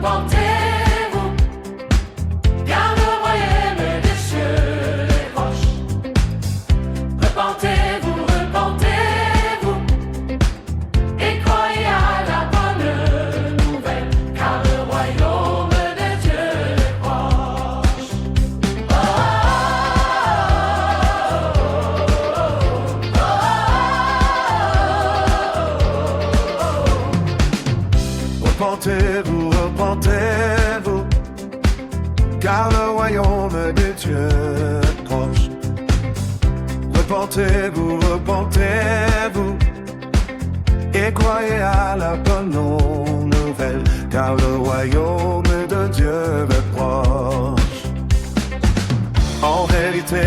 repentez-vous, car le royaume des cieux est proche. Repentez-vous, repentez-vous, et croyez à la bonne nouvelle, car le royaume de Dieu est proche. Repentez-vous, repentez-vous, car le royaume de Dieu est proche. Repentez-vous, repentez-vous, et croyez à la bonne nouvelle, car le royaume de Dieu est proche. En vérité,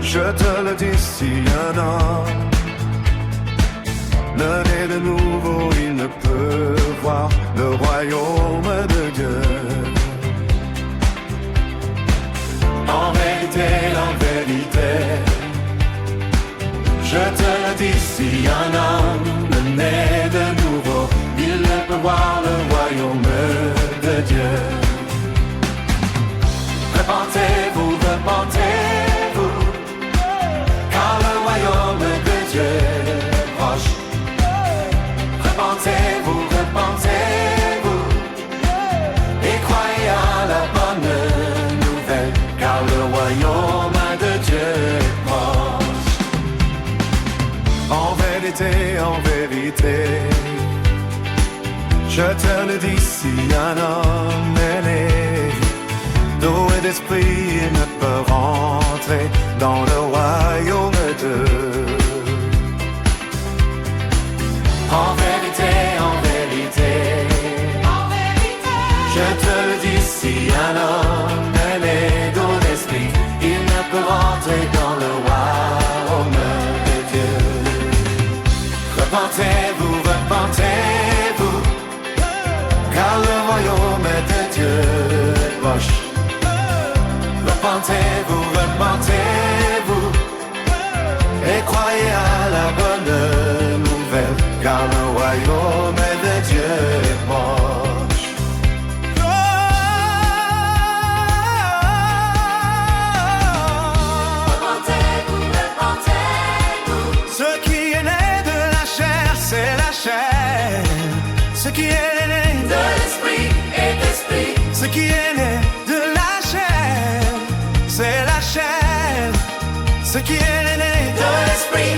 je te le dis, si un homme le né de nouveau, il ne peut voir le royaume de Dieu. En vérité, je te le dis, si un homme le né de nouveau, il ne peut voir le royaume de Dieu. Repentez-vous, repentez-vous, car le royaume de Dieu est proche. Repentez-vous, repentez-vous, et croyez à la bonne nouvelle, car le royaume de Dieu est proche. En vérité, je te le dis, si un homme est né d'eau et d'esprit, il ne peut rentrer dans le royaume de Dieu. En vérité, je te le dis, si un homme est né d'eau d'esprit, il ne peut rentrer dans le royaume de Dieu. Repentez-vous, repentez-vous, car le royaume de Dieu est proche. Repentez-vous, repentez-vous, et croyez à la bonne nouvelle, car le royaume de Dieu est proche. Repentez-vous, repentez-vous, Ce qui est né de la chair, c'est la chair. Ce qui est né de l'esprit et d'esprit. Ce qui est né de la chair, c'est la chair. Ce qui est né De l'esprit